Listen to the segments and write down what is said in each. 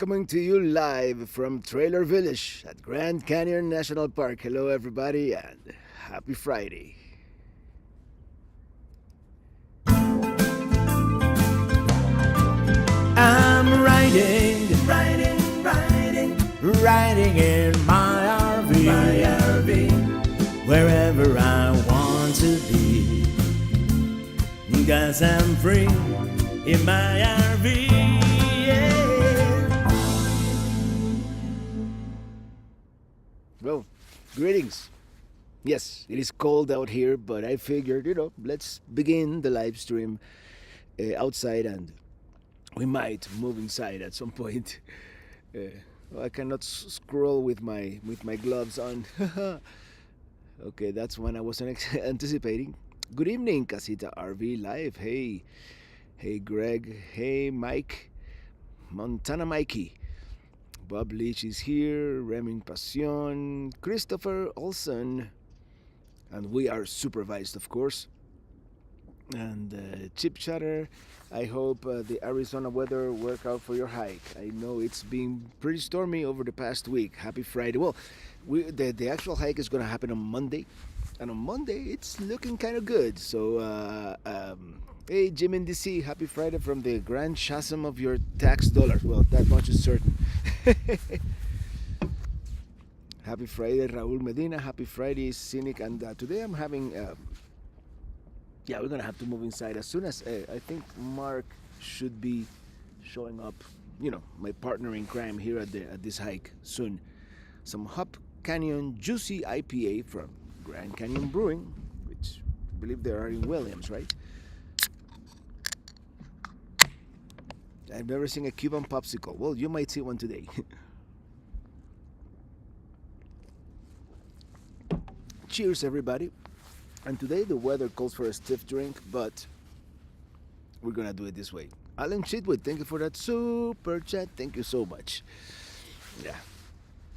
Coming to you live from Trailer Village at Grand Canyon National Park. Hello, everybody, and happy Friday. I'm riding in my RV, wherever I want to be. 'Cause I'm free in my RV. Yeah. Well, greetings. Yes, it is cold out here, but I figured, let's begin the live stream outside, and we might move inside at some point. I cannot scroll with my gloves on. Okay, that's one I wasn't anticipating. Good evening, Casita RV Live. Hey, Greg. Hey, Mike. Montana Mikey. Bob Leach is here. Reming Pasion. Christopher Olson. And we are supervised, of course. And Chip Chatter. I hope the Arizona weather work out for your hike. I know it's been pretty stormy over the past week. Happy Friday. Well, the actual hike is going to happen on Monday. And on Monday, it's looking kind of good. So, hey, Jim in DC, happy Friday from the grand chasm of your tax dollars. Well, that much is certain. Happy Friday, Raul Medina. Happy Friday, Cynic. And today I'm having... we're going to have to move inside as soon as... I think Mark should be showing up. My partner in crime here at this hike soon. Some Hop Canyon Juicy IPA from Grand Canyon Brewing, which I believe they are in Williams, right? I've never seen a Cuban popsicle. Well, you might see one today. Cheers, everybody. And today the weather calls for a stiff drink, but we're gonna do it this way. Alan Chitwood, thank you for that super chat. Thank you so much. Yeah.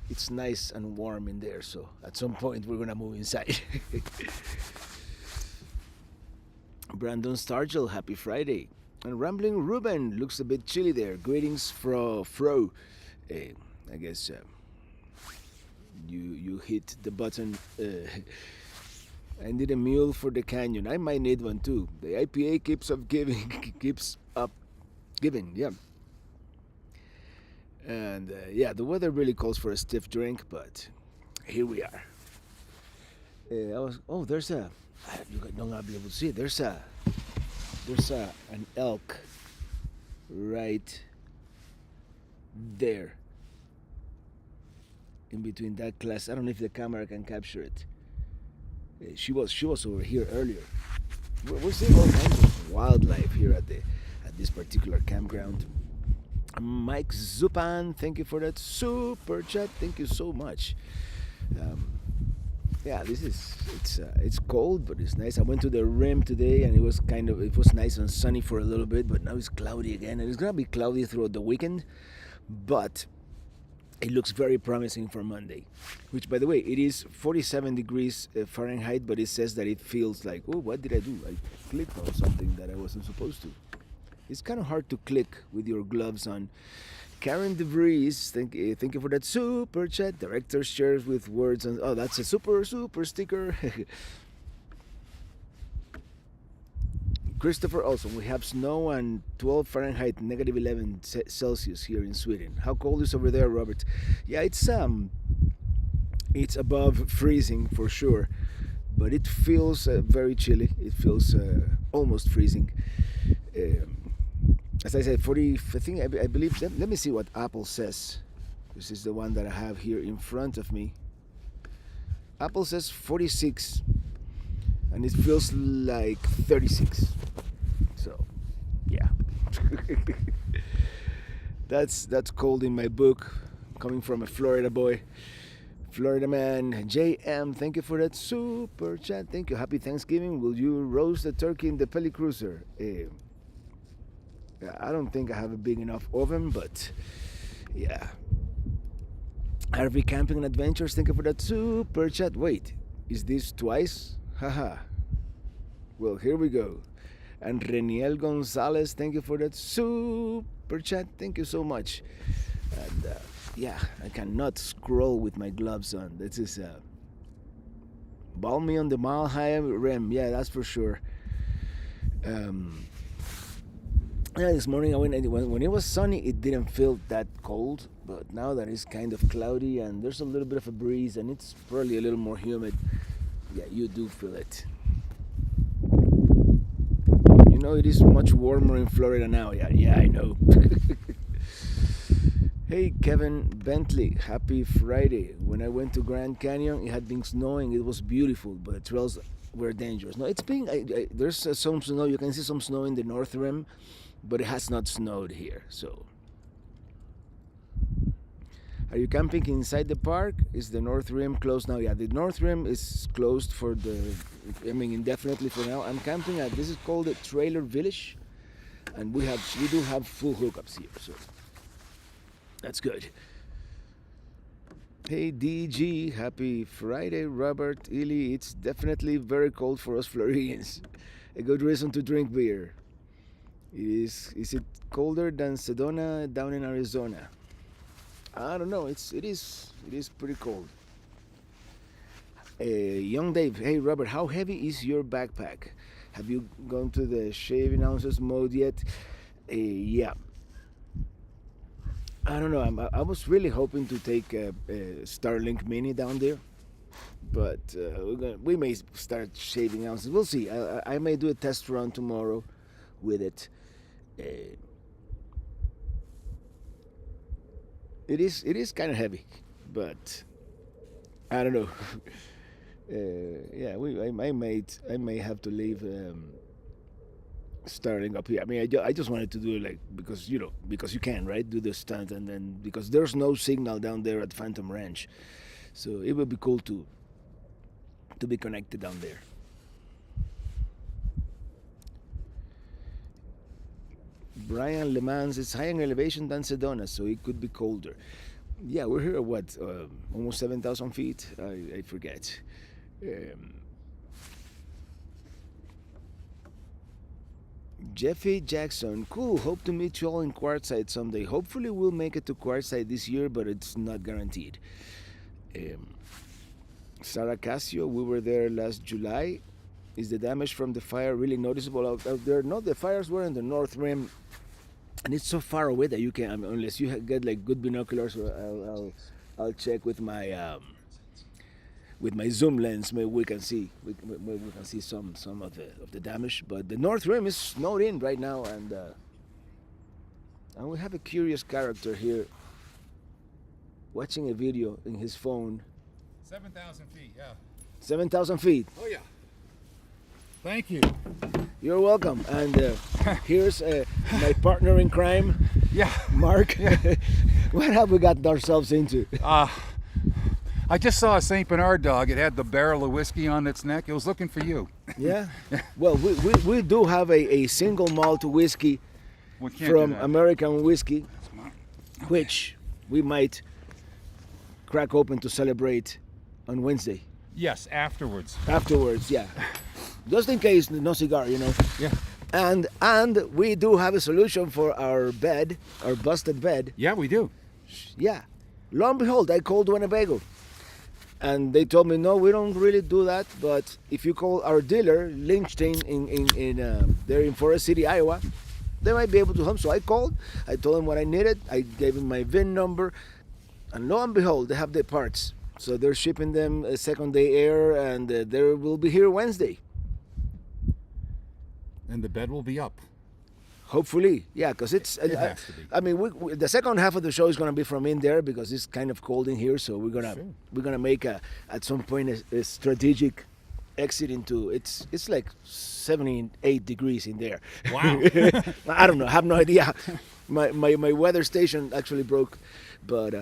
It's nice and warm in there, so at some point we're gonna move inside. Brandon Stargell, happy Friday. And Rambling Ruben, looks a bit chilly there. Greetings Fro. I guess you hit the button. I need a mule for the canyon. I might need one too. The IPA keeps up giving, yeah. And the weather really calls for a stiff drink, but here we are. There's a... You don't gonna be able to see it. There's an elk right there. In between that class. I don't know if the camera can capture it. She was over here earlier. We're seeing all kinds of wildlife here at this particular campground. Mike Zupan, thank you for that super chat. Thank you so much. It's cold, but it's nice. I went to the rim today, and it was nice and sunny for a little bit, but now it's cloudy again, and it's gonna be cloudy throughout the weekend. But it looks very promising for Monday, which, by the way, it is 47 degrees Fahrenheit, but it says that it feels like, oh, what did I do? I clicked on something that I wasn't supposed to. It's kind of hard to click with your gloves on. Karen DeVries, thank you for that super chat. Director shares with words, and that's a super sticker. Christopher Olson, we have snow and 12 Fahrenheit, negative 11 Celsius here in Sweden. How cold is over there, Robert? Yeah, it's above freezing for sure, but it feels very chilly. It feels almost freezing. As I said, 40. I believe. Let me see what Apple says. This is the one that I have here in front of me. Apple says 46, and it feels like 36. So, yeah. That's cold in my book, coming from a Florida boy. Florida man, JM, thank you for that super chat. Thank you. Happy Thanksgiving. Will you roast the turkey in the Peli Cruiser? I don't think I have a big enough oven, but yeah. RV Camping and Adventures, thank you for that super chat. Wait, is this twice? Haha. Well, here we go. And Reniel Gonzalez, thank you for that super chat. Thank you so much. And yeah, I cannot scroll with my gloves on. This is balmy on the Mile High Rim. Yeah, that's for sure. Um, yeah, this morning when it was sunny, it didn't feel that cold. But now that it's kind of cloudy and there's a little bit of a breeze and it's probably a little more humid, yeah, you do feel it. You know, it is much warmer in Florida now. Yeah, I know. Hey, Kevin Bentley, happy Friday. When I went to Grand Canyon, it had been snowing. It was beautiful, but the trails were dangerous. No, it's been, there's some snow. You can see some snow in the North Rim, but it has not snowed here. So, are you camping inside the park? Is the North Rim closed now? Yeah, the North Rim is closed for indefinitely for now. I'm camping at, this is called the Trailer Village, and we do have full hookups here, so that's good. Hey DG, happy Friday, Robert, Ely. It's definitely very cold for us Floridians. A good reason to drink beer. Is it colder than Sedona down in Arizona? I don't know. It is pretty cold. Young Dave, hey Robert, how heavy is your backpack? Have you gone to the shaving ounces mode yet? Yeah. I don't know. I was really hoping to take a Starlink Mini down there, but we may start shaving ounces. We'll see. I may do a test run tomorrow with it. It is kind of heavy, but I don't know. Yeah, I may have to leave. Starting up here. I mean, I just wanted to do it because you can, right? Do the stunt, and then because there's no signal down there at Phantom Ranch, so it would be cool to be connected down there. Brian Lemans is higher in elevation than Sedona, so it could be colder. Yeah, we're here at what, almost 7,000 feet? I forget. Jeffy Jackson, cool. Hope to meet you all in Quartzsite someday. Hopefully, we'll make it to Quartzsite this year, but it's not guaranteed. Sarah Casio, we were there last July. Is the damage from the fire really noticeable out there? No, the fires were in the North Rim, and it's so far away that you can, unless you get good binoculars. I'll check with my zoom lens. Maybe we can see some of the damage. But the North Rim is snowed in right now, and we have a curious character here watching a video in his phone. 7,000 feet, yeah. 7,000 feet. Oh yeah. Thank you. You're welcome. And here's my partner in crime. Yeah. Mark. Yeah. What have we got ourselves into? I just saw a St. Bernard dog. It had the barrel of whiskey on its neck. It was looking for you. Yeah? Well, we do have a single malt whiskey from American Whiskey, which we might crack open to celebrate on Wednesday. Yes, afterwards. Afterwards, yeah. Just in case, no cigar, Yeah. And we do have a solution for our bed, our busted bed. Yeah, we do. Yeah. Lo and behold, I called Winnebago. And they told me, no, we don't really do that. But if you call our dealer, Lynchstein, there in Forest City, Iowa, they might be able to help. So I called. I told them what I needed. I gave them my VIN number. And lo and behold, they have the parts. So they're shipping them a second day air, and they will be here Wednesday. And the bed will be up. Hopefully, yeah, because it has to be. I mean, the second half of the show is going to be from in there because it's kind of cold in here. So we're gonna make at some point a strategic exit into it's like 78 degrees in there. Wow. I don't know. I have no idea. My weather station actually broke, but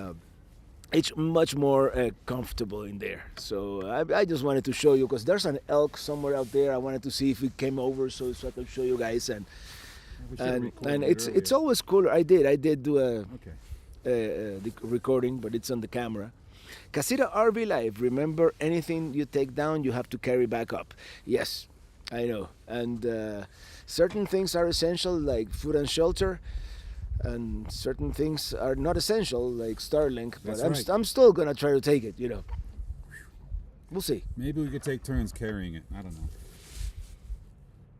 it's much more comfortable in there. So I just wanted to show you because there's an elk somewhere out there. I wanted to see if it came over so I could show you guys and it's always cooler. I did do the recording, but it's on the camera. Casita RV Live. Remember, anything you take down, you have to carry back up. Yes, I know. And certain things are essential, like food and shelter. and certain things are not essential, like Starlink. But That's I'm, right. I'm still gonna try to take it. You know, we'll see. Maybe we could take turns carrying it. I don't know.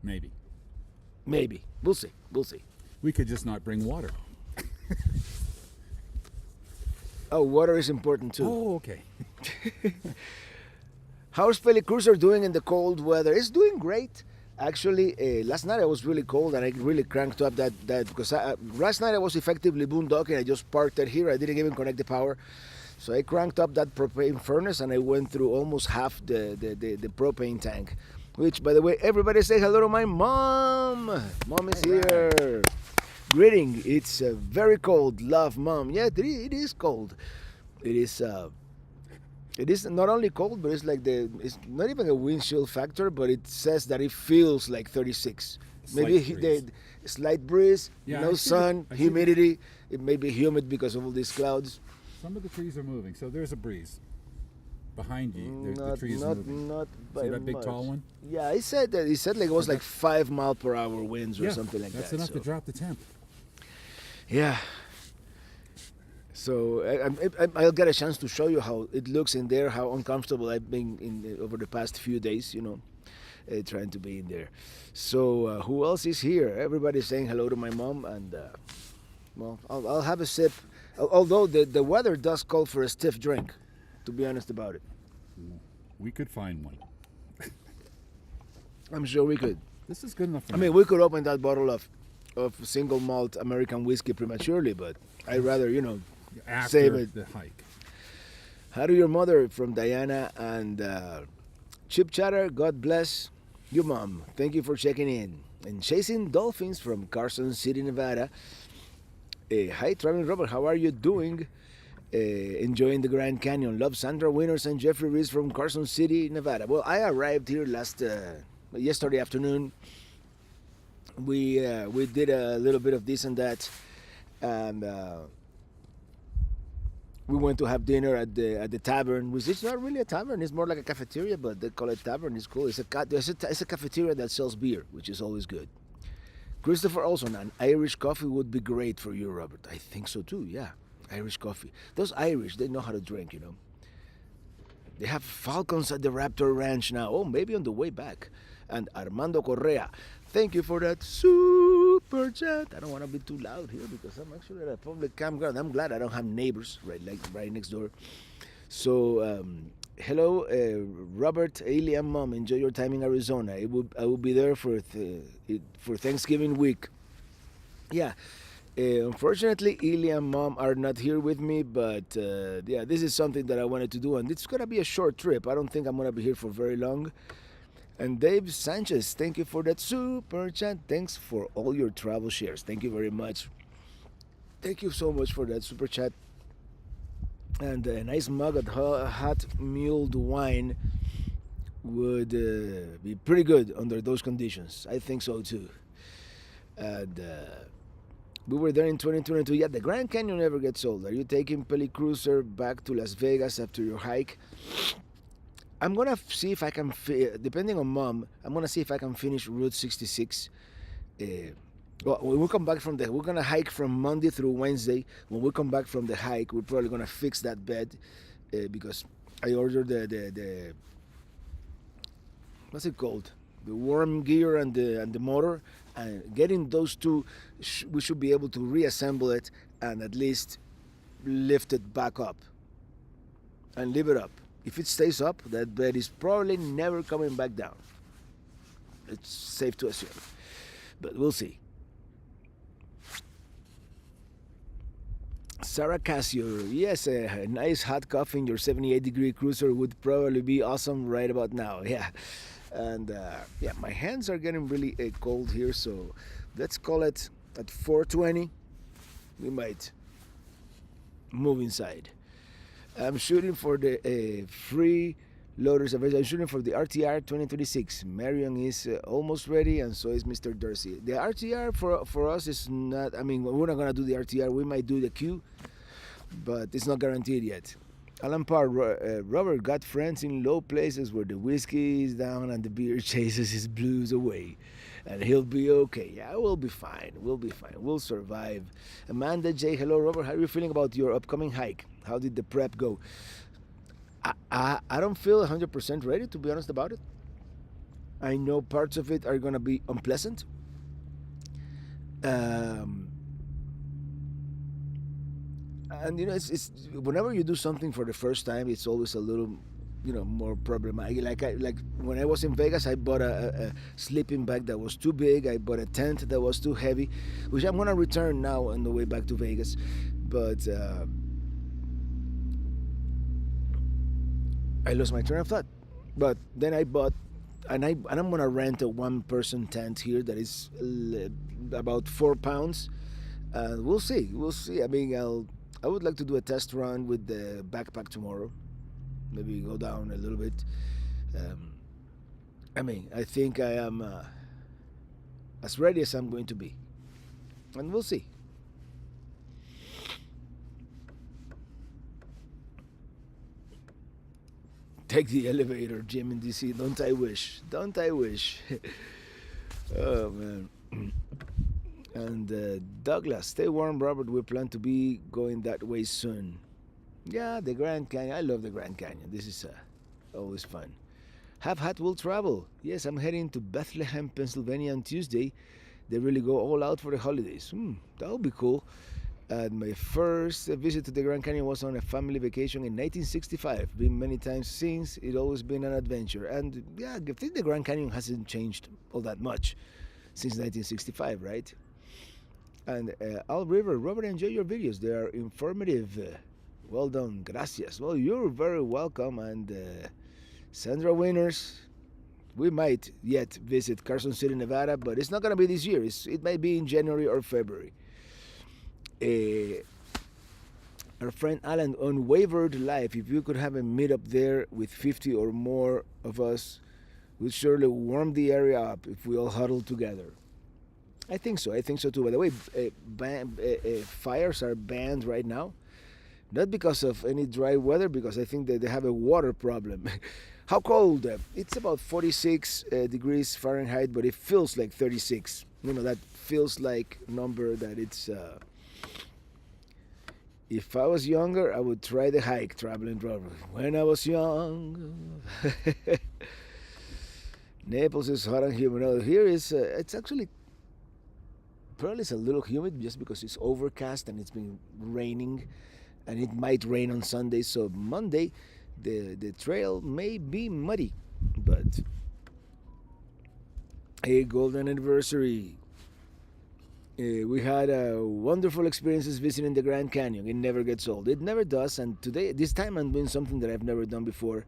Maybe. Maybe we'll see. We'll see. We could just not bring water. Oh, water is important too. Oh, okay. How's Peli Cruiser doing in the cold weather? It's doing great. Actually, last night I was really cold and I really cranked up that because last night I was effectively boondocking. I just parked it here. I didn't even connect the power. So I cranked up that propane furnace and I went through almost half the propane tank. Which, by the way, everybody say hello to my mom. Mom is here. Greeting. It's very cold. Love, Mom. Yeah, it is cold. It is. It is not only cold, but it's like it's not even a wind chill factor, but it says that it feels like 36. Maybe Slight breeze. the slight breeze, Yeah, no I see sun, I see humidity. It may be humid because of all these clouds. Some of the trees are moving, so there's a breeze. Behind you, the Not, tree is not, moving. not by See that big much. tall one? Yeah, he said that. He said like it was like 5 mile per hour winds or something like that's that. enough so. to drop the temp. Yeah. So I'll get a chance to show you how it looks in there, how uncomfortable I've been in over the past few days, you know, trying to be in there. So who else is here? Everybody's saying hello to my mom, and well, I'll have a sip. Although the weather does call for a stiff drink, to be honest about it. We could find one. I'm sure we could. This is good enough for I me. mean, we could open that bottle of single malt American whiskey prematurely, but I'd rather, you know, After save it. the hike. How to your mother from Diana and Chip Chatter, God bless you, Mom. Thank you for checking in. And Chasing Dolphins from Carson City, Nevada. Hi, Traveling Robert. How are you doing? Enjoying the Grand Canyon. Love Sandra Winners and Jeffrey Reese from Carson City, Nevada. Well, I arrived here yesterday afternoon. We did a little bit of this and that, and we went to have dinner at the tavern, which is not really a tavern. It's more like a cafeteria, but they call it tavern. It's cool. It's a cafeteria that sells beer, which is always good. Christopher Olson, an Irish coffee would be great for you, Robert. I think so too. Yeah, Irish coffee. Those Irish, they know how to drink. You know. They have falcons at the Raptor Ranch now. Oh, maybe on the way back. And Armando Correa, thank you for that super chat. I don't want to be too loud here because I'm actually at a public campground. I'm glad I don't have neighbors right next door. So, hello, Robert, Ailey, and Mom. Enjoy your time in Arizona. I will be there for Thanksgiving week. Yeah. Unfortunately, Ili and Mom are not here with me, but yeah, this is something that I wanted to do, and it's gonna be a short trip. I don't think I'm gonna be here for very long. And Dave Sanchez, thank you for that super chat. Thanks for all your travel shares. Thank you very much. Thank you so much for that super chat. And a nice mug of hot mulled wine would be pretty good under those conditions. I think so too. And we were there in 2022. Yeah, the Grand Canyon never gets old. Are you taking Peli Cruiser back to Las Vegas after your hike? I'm gonna see if I can, depending on Mom, I'm gonna see if I can finish Route 66. Well, when we come back we're gonna hike from Monday through Wednesday. When we come back from the hike, we're probably gonna fix that bed because I ordered the what's it called? The worm gear and the motor. And getting those two, we should be able to reassemble it and at least lift it back up and leave it up. If it stays up, that bed is probably never coming back down. It's safe to assume, but we'll see. Sarah Casio, yes, a nice hot coffee in your 78-degree cruiser would probably be awesome right about now. Yeah, and yeah, my hands are getting really cold here, so let's call it at 4:20. We might move inside. I'm shooting for the free loaders. I'm shooting for the RTR 2026. Marion is almost ready, and so is Mr. Dorsey. The RTR for us is not. I mean, we're not gonna do the RTR. We might do the Q, but it's not guaranteed yet. Alan Parr, Robert got friends in low places where the whiskey is down and the beer chases his blues away. and he'll be okay. Yeah, we'll be fine. We'll be fine. We'll survive. Amanda J, hello, Robert. How are you feeling about your upcoming hike? How did the prep go? I don't feel 100% ready, to be honest about it. I know parts of it are gonna be unpleasant. Um, and it's whenever you do something for the first time, it's always a little more problematic. Like when I was in Vegas, I bought a sleeping bag that was too big. I bought a tent that was too heavy, which I'm gonna return now on the way back to Vegas. But I lost my train of thought. But then I bought, and I'm gonna rent a one-person tent here that is about 4 pounds. We'll see. We'll see. I mean, I would like to do a test run with the backpack tomorrow. Maybe go down a little bit. I mean, I think I am as ready as I'm going to be, and we'll see. Take the elevator, Jim in DC. Don't I wish? Don't I wish? Oh man. And Douglas, stay warm, Robert. We plan to be going that way soon. Yeah, the Grand Canyon. I love the Grand Canyon. This is always fun. Have Hat will travel. Yes, I'm heading to Bethlehem, Pennsylvania on Tuesday. They really go all out for the holidays. That would be cool. And my first visit to the Grand Canyon was on a family vacation in 1965. Been many times since. It's always been an adventure. And yeah, I think the Grand Canyon hasn't changed all that much since 1965, right? And Al River, Robert, enjoy your videos. They are informative. Well done, gracias. Well, you're very welcome. And Sandra Winners, we might yet visit Carson City, Nevada, but it's not going to be this year. It might be in January or February. Our friend Alan on Wavered Life, if you could have a meetup there with 50 or more of us, would surely warm the area up if we all huddle together. I think so. I think so too. By the way, fires are banned right now. Not because of any dry weather, because I think that they have a water problem. How cold? It's about 46 degrees Fahrenheit, but it feels like 36. That feels like number that it's... If I was younger, I would try the hike, Traveling Robert. When I was young. Naples is hot and humid. No, here is, it's actually... Probably it's a little humid just because it's overcast and it's been raining. And it might rain on Sunday, so Monday the trail may be muddy, but a golden anniversary. We had wonderful experiences visiting the Grand Canyon. It never gets old. It never does. And this time I'm doing something that I've never done before.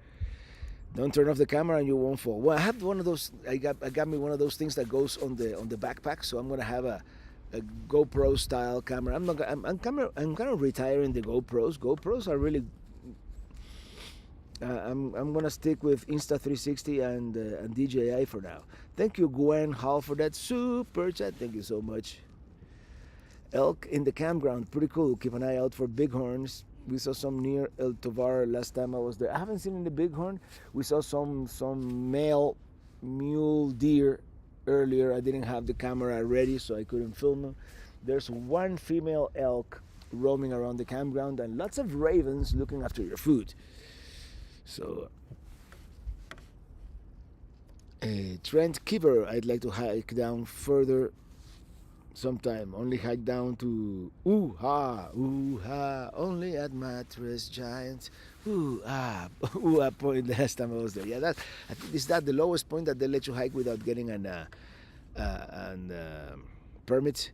Don't turn off the camera and you won't fall. Well, I have one of those. I got me one of those things that goes on the backpack. So I'm gonna have a GoPro style camera. I'm kind of retiring the GoPros. GoPros are really. I'm gonna stick with Insta360 and DJI for now. Thank you, Gwen Hall, for that super chat. Thank you so much. Elk in the campground, pretty cool. Keep an eye out for bighorns. We saw some near El Tovar last time I was there. I haven't seen any bighorn. We saw some male mule deer earlier. I didn't have the camera ready, so I couldn't film them. There's one female elk roaming around the campground and lots of ravens looking after your food. So, Trent Kiver, I'd like to hike down further sometime. Only hike down to ooh ha, only at Mattress Giant. Ooh ah point last time I was there. Yeah, I think is that the lowest point that they let you hike without getting an permit.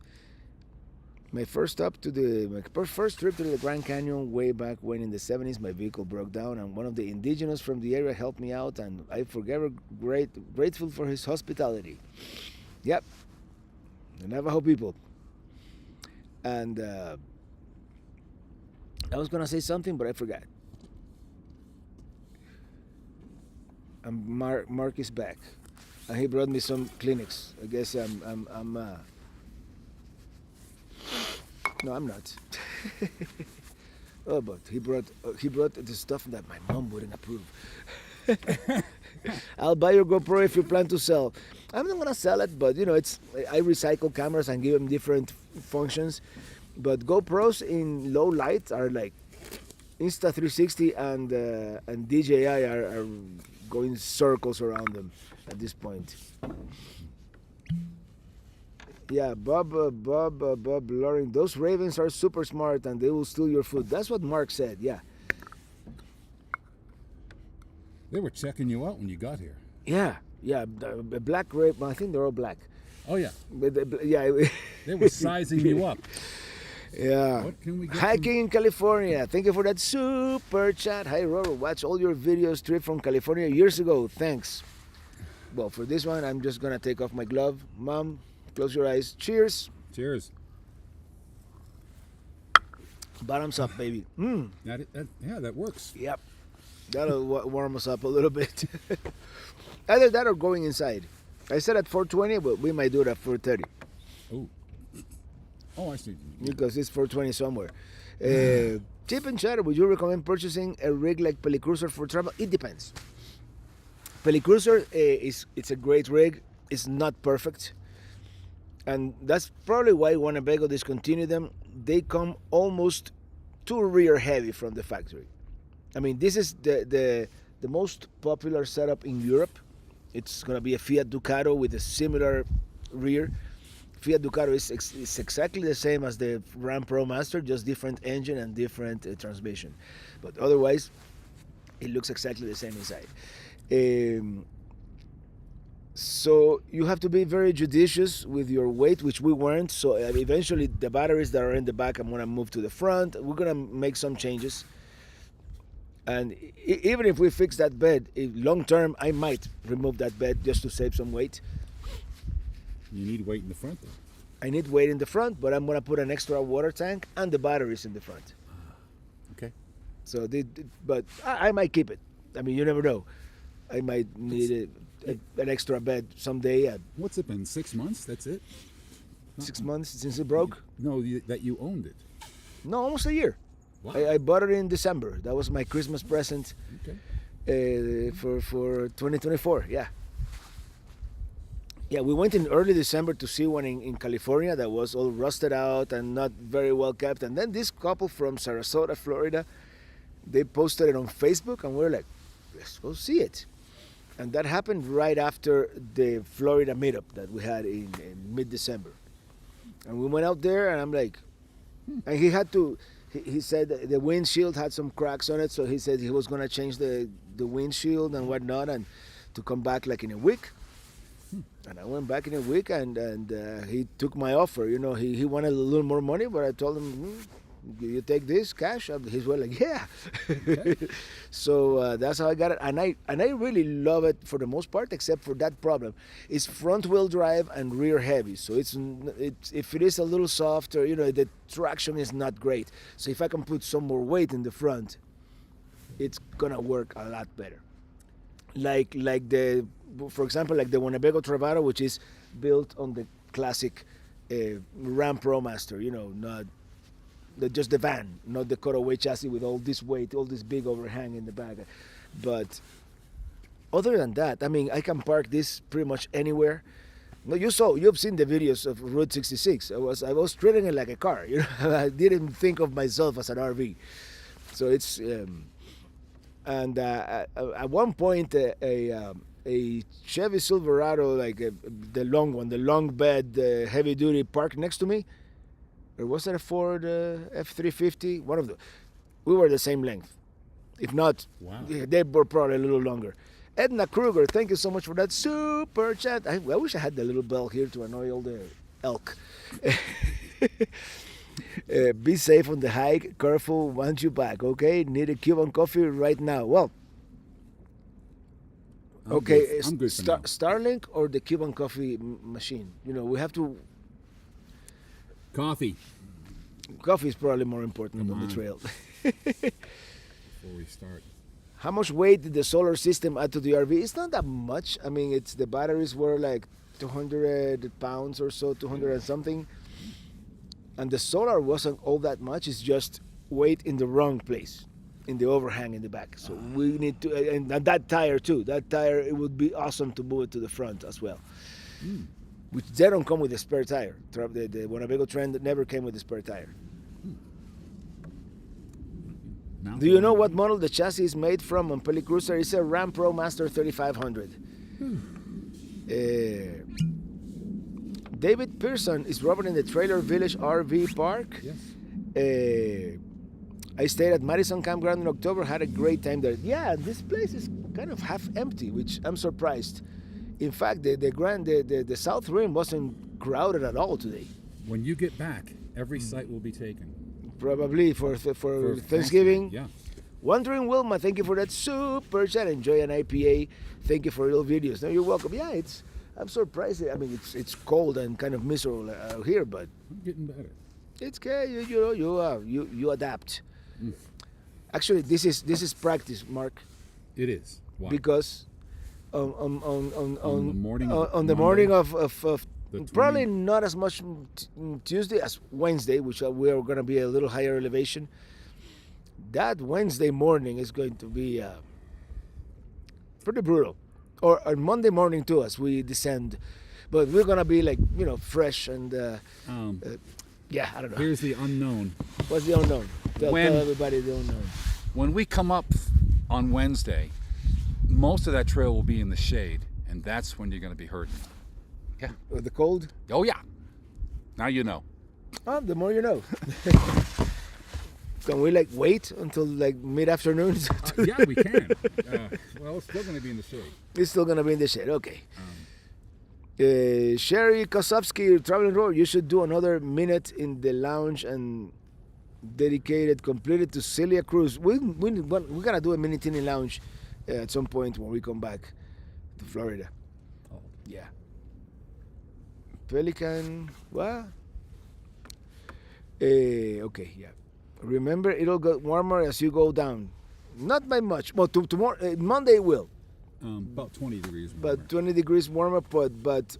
My first trip to the Grand Canyon way back when in the 70s, my vehicle broke down and one of the indigenous from the area helped me out, and I'm forever grateful for his hospitality. Yep, the Navajo people. And I was gonna say something, but I forgot. And Mark is back, and he brought me some Kleenex. I guess I'm no, I'm not. Oh, but he brought the stuff that my mom wouldn't approve. I'll buy your GoPro if you plan to sell. I'm not gonna sell it, but I recycle cameras and give them different functions. But GoPros in low light are like Insta360 and DJI are going circles around them at this point. Yeah, Bob Loring, those ravens are super smart and they will steal your food. That's what Mark said. Yeah. They were checking you out when you got here. Yeah. The black raven. I think they're all black. Oh yeah. Yeah. They were sizing you up. Yeah. What can we get Hiking in California. Thank you for that super chat. Hi, Roro. Watch all your videos trip from California years ago. Thanks. Well, for this one, I'm just going to take off my glove. Mom, close your eyes. Cheers. Cheers. Bottoms up, baby. That works. Yep. That'll warm us up a little bit. Either that or going inside. I said at 420, but we might do it at 430. Oh, I see. Because it's 420 somewhere. Tip and chatter, would you recommend purchasing a rig like Pelicruiser for travel? It depends. Pelicruiser it's a great rig. It's not perfect. And that's probably why Winnebago discontinued them. They come almost too rear heavy from the factory. I mean, this is the most popular setup in Europe. It's going to be a Fiat Ducato with a similar rear. Fiat Ducato is exactly the same as the Ram ProMaster, just different engine and different transmission. But otherwise, it looks exactly the same inside. So you have to be very judicious with your weight, which we weren't. So eventually the batteries that are in the back, I'm going to move to the front. We're going to make some changes. And even if we fix that bed, long term, I might remove that bed just to save some weight. You need weight in the front, though. I need weight in the front, but I'm going to put an extra water tank and the batteries in the front. Okay. So, but I might keep it. I mean, you never know. I might need an extra bed someday. What's it been, 6 months? That's it? 6 months since it broke? No, that you owned it. No, almost a year. Wow. I bought it in December. That was my Christmas present for 2024. Yeah. Yeah, we went in early December to see one in California that was all rusted out and not very well kept. And then this couple from Sarasota, Florida, they posted it on Facebook and we were like, let's go see it. And that happened right after the Florida meetup that we had in mid-December. And we went out there and I'm like, and he said the windshield had some cracks on it. So he said he was going to change the windshield and whatnot and to come back like in a week. And I went back in a week, and he took my offer. You know, he wanted a little more money, but I told him, you take this cash? He's like, yeah. Okay. So that's how I got it, and I really love it for the most part, except for that problem. It's front wheel drive and rear heavy, so it's if it is a little softer, the traction is not great. So if I can put some more weight in the front, it's gonna work a lot better. For example, like the Winnebago Travaro, which is built on the classic Ram ProMaster, not just the van, not the cutaway chassis with all this weight, all this big overhang in the back. But other than that, I mean, I can park this pretty much anywhere. No, you've seen the videos of Route 66. I was treating it like a car. I didn't think of myself as an RV. So it's and at one point a Chevy Silverado, like the long one, the long bed, heavy duty, parked next to me. Or was that a Ford F-350? One of them. We were the same length. If not, wow. They were probably a little longer. Edna Kruger, thank you so much for that super chat. I wish I had the little bell here to annoy all the elk. Be safe on the hike. Careful once you back, okay? Need a Cuban coffee right now. Well, I'm okay, good for now. Starlink or the Cuban coffee machine? We have to... Coffee. Coffee is probably more important on the trail. Before we start. How much weight did the solar system add to the RV? It's not that much. I mean, the batteries were like 200 pounds or so, 200 and something. And the solar wasn't all that much. It's just weight in the wrong place. in the overhang in the back. So we need to, and that tire too. That tire, it would be awesome to move it to the front as well. Which they don't come with a spare tire. The Winnebago Trend never came with a spare tire. Do you know what model the chassis is made from on Peli Cruiser? It's a Ram Pro Master 3500. David Pearson is Robert in the Trailer Village RV Park. Yes. I stayed at Madison Campground in October, had a great time there. Yeah, this place is kind of half empty, which I'm surprised. In fact, the South Rim wasn't crowded at all today. When you get back, every site will be taken. Probably for Thanksgiving. Yeah. Wondering Wilma, thank you for that super chat. Enjoy an IPA. Thank you for your videos. No, you're welcome. Yeah, I'm surprised. I mean, it's cold and kind of miserable out here, but I'm getting better. it's okay. You adapt. Actually, this is practice, Mark, It is. Why? because On the morning on of the morning of The probably 20 not as much Tuesday as Wednesday, which we are going to be a little higher elevation. That Wednesday morning is going to be pretty brutal, or on Monday morning too as we descend. But we're going to be like fresh and yeah, I don't know. Here's the unknown. What's the unknown? Tell everybody the unknown. When we come up on Wednesday, most of that trail will be in the shade, and that's when you're going to be hurting. Yeah. The cold? Oh, yeah. Now you know. Oh, the more you know. Can we wait until mid-afternoon? Yeah, we can. Well, it's still going to be in the shade. It's still going to be in the shade. Okay. Sherry Kosovsky, Traveling Road, you should do another minute in the lounge and dedicated completely to Celia Cruz. We're going to do a minute in the lounge at some point when we come back to Florida. Oh. Yeah. Pelican, what? Okay, yeah. Remember, it'll get warmer as you go down. Not by much. Well, tomorrow, Monday it will. About 20 degrees warmer. But 20 degrees warmer, but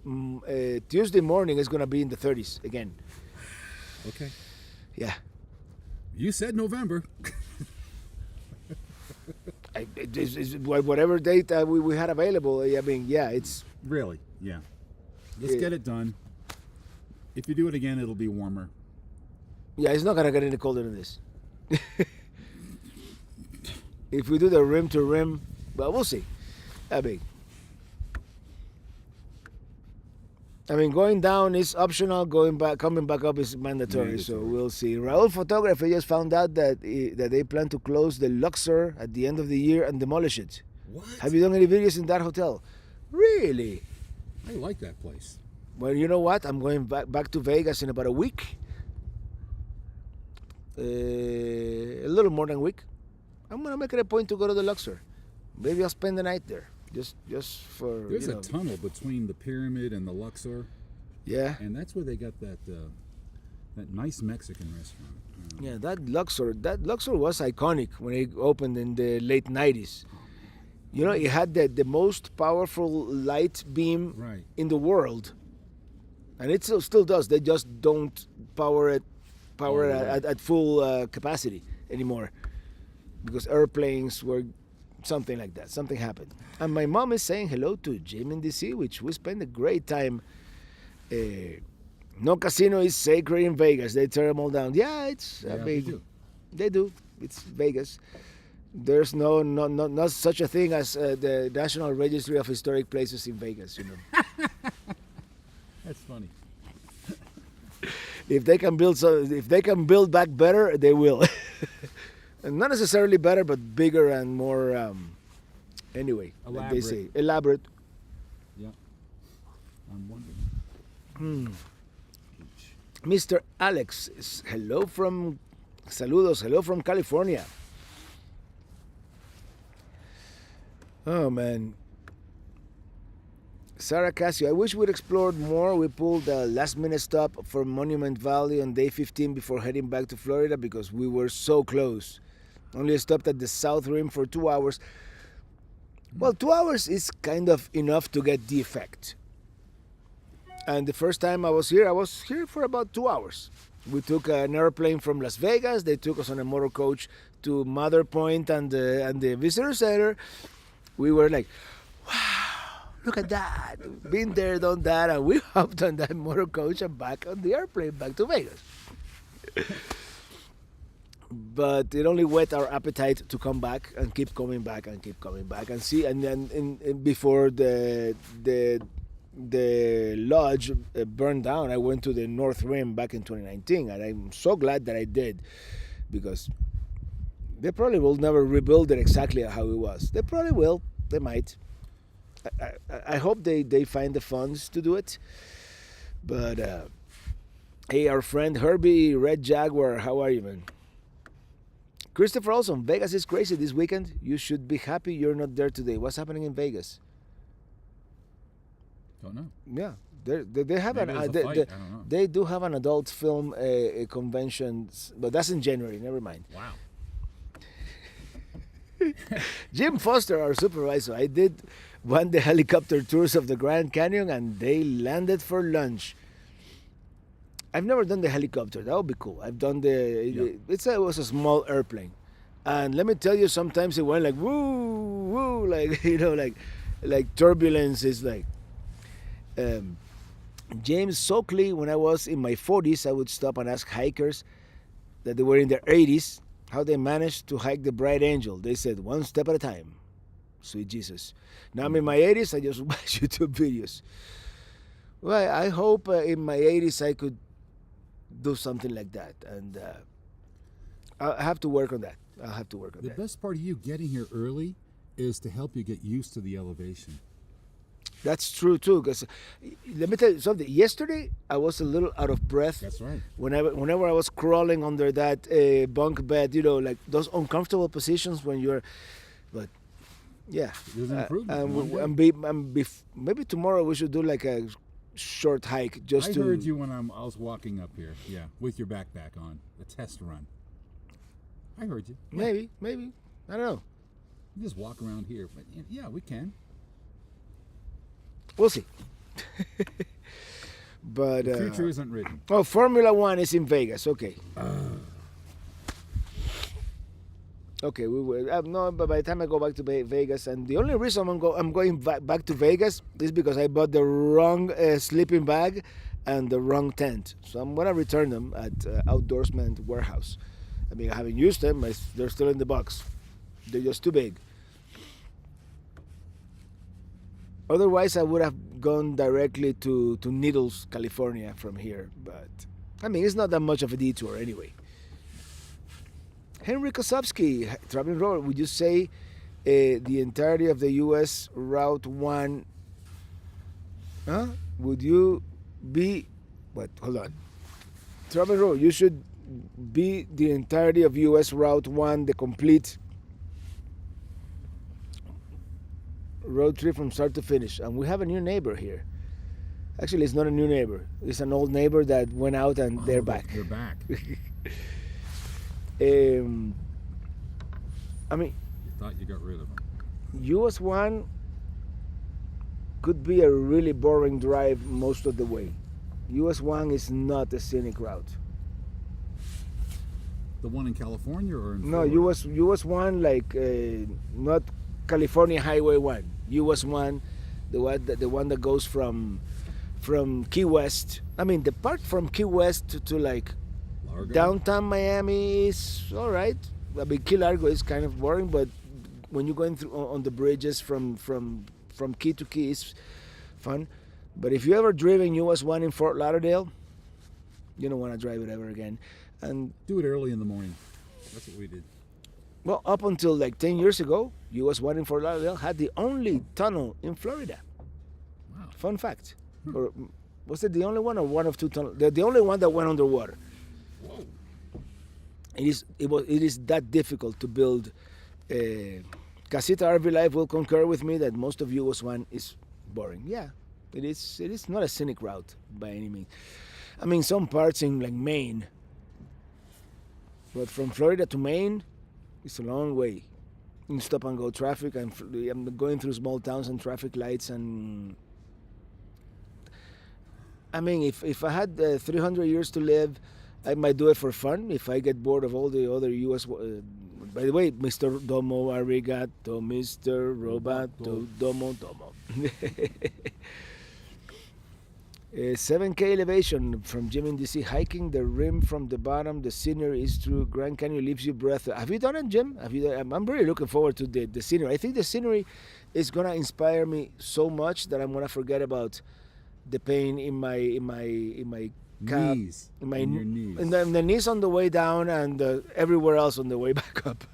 Tuesday morning is going to be in the 30s again. Okay. Yeah. You said November. Whatever date we had available, I mean, yeah, it's... Really? Yeah. Let's get it done. If you do it again, it'll be warmer. Yeah, it's not going to get any colder than this. If we do the rim to rim, well, we'll see. I mean, going down is optional. Coming back up is mandatory. So we'll see. Raul Photography just found out that they plan to close the Luxor at the end of the year and demolish it. What? Have you done any videos in that hotel? Really? I like that place. Well, you know what? I'm going back to Vegas in about a week. A little more than a week. I'm gonna make it a point to go to the Luxor. Maybe I'll spend the night there. Just for There's a tunnel between the pyramid and the Luxor. Yeah. And that's where they got that nice Mexican restaurant. Yeah, that Luxor was iconic when it opened in the late 90s. You know, it had the most powerful light beam in the world. And it still does. They just don't power it at full capacity anymore. Because airplanes were something like that. Something happened. And my mom is saying hello to Jim in DC, which we spent a great time. No casino is sacred in Vegas. They tear them all down. Yeah, it's they do. It's Vegas. There's not such a thing as the National Registry of Historic Places in Vegas, you know. That's funny. If they can build back better, they will. And not necessarily better, but bigger and more. Anyway, like they say, elaborate. Yeah. I'm wondering. Mr. Alex, saludos, hello from California. Oh man. Sarah Casio, I wish we'd explored more. We pulled a last minute stop for Monument Valley on day 15 before heading back to Florida because we were so close. Only stopped at the South Rim for 2 hours. Well, 2 hours is kind of enough to get the effect. And the first time I was here for about 2 hours. We took an airplane from Las Vegas. They took us on a motor coach to Mother Point and the visitor center. We were like, wow, look at that. Been there, done that. And we hopped on that motor coach and back on the airplane back to Vegas. But it only whet our appetite to come back and keep coming back and keep coming back and see. And then before the lodge burned down, I went to the North Rim back in 2019, and I'm so glad that I did, because they probably will never rebuild it exactly how it was. They probably will. They might. I hope they find the funds to do it. But hey, our friend Herbie Red Jaguar, how are you, man? Christopher Olson, Vegas is crazy this weekend. You should be happy you're not there today. What's happening in Vegas? Don't know. Yeah, they have Maybe there's a fight. I don't know. they do have an adult film convention, but that's in January. Never mind. Wow. Jim Foster, our supervisor, I did one the helicopter tours of the Grand Canyon, and they landed for lunch. I've never done the helicopter. That would be cool. I've done it was a small airplane, and let me tell you, sometimes it went like woo woo, like like turbulence is like. James Soakley, when I was in my 40s, I would stop and ask hikers that they were in their 80s how they managed to hike the Bright Angel. They said, one step at a time. Sweet Jesus. Now I'm in my 80s, I just watch YouTube videos. Well, I hope in my 80s I could do something like that. And I'll have to work on that. The best part of you getting here early is to help you get used to the elevation. That's true too, because let me tell you something. Yesterday, I was a little out of breath. That's right. Whenever I was crawling under that bunk bed, like those uncomfortable positions when you're, but yeah. There's an improvement. Maybe tomorrow we should do like a short hike just I to. heard you when I was walking up here. Yeah, with your backpack on, a test run. I heard you. Yeah. Maybe. I don't know. You just walk around here, but yeah, we can. We'll see. But the future isn't written. Oh, Formula One is in Vegas. Okay. Okay, we will. No, but by the time I go back to Vegas, and the only reason I'm going back to Vegas is because I bought the wrong sleeping bag and the wrong tent. So I'm gonna return them at Outdoorsman Warehouse. I mean, I haven't used them. They're still in the box. They're just too big. Otherwise, I would have gone directly to Needles, California from here. But, I mean, it's not that much of a detour anyway. Henry Kosovsky, Traveling Rover, would you say the entirety of the U.S. Route 1... Would you be... What? Hold on. Traveling Rover, you should be the entirety of U.S. Route 1, the complete... road trip from start to finish. And we have a new neighbor here. Actually, it's not a new neighbor. It's an old neighbor that went out and they're back. They're back. I mean, You thought you got rid of them. US 1 could be a really boring drive most of the way. US 1 is not a scenic route. The one in California or in No, Florida? US 1 like not California Highway 1. US 1, the one that goes from Key West. I mean, the part from Key West to like Largo? downtown Miami is all right. I mean, Key Largo is kind of boring, but when you're going through on the bridges from key to key, it's fun. But if you ever driven US 1 in Fort Lauderdale, you don't want to drive it ever again. And Do it early in the morning. That's what we did. well, up until like 10 years ago, US 1 in Fort Lauderdale had the only tunnel in Florida. Wow. Fun fact. Or was it the only one or one of two tunnels? They're the only one that went underwater. Whoa. It is that difficult to build. Casita RV Life will concur with me that most of US 1 is boring. Yeah, it is. It is not a scenic route by any means. I mean, some parts in like Maine, but from Florida to Maine, it's a long way. In stop and go traffic, and I'm going through small towns and traffic lights, and I mean, if I had 300 years to live, I might do it for fun if I get bored of all the other U.S. By the way, Mr. Domo Arigato, Mr. Roboto, Domo Domo. 7K elevation from Jim in DC. Hiking the rim from the bottom. The scenery is through Grand Canyon leaves you breathless. Have you done it, Jim? Have you? I'm really looking forward to the scenery. I think the scenery is gonna inspire me so much that I'm gonna forget about the pain in my calf, Knees. in my In your knees. and the knees on the way down and everywhere else on the way back up,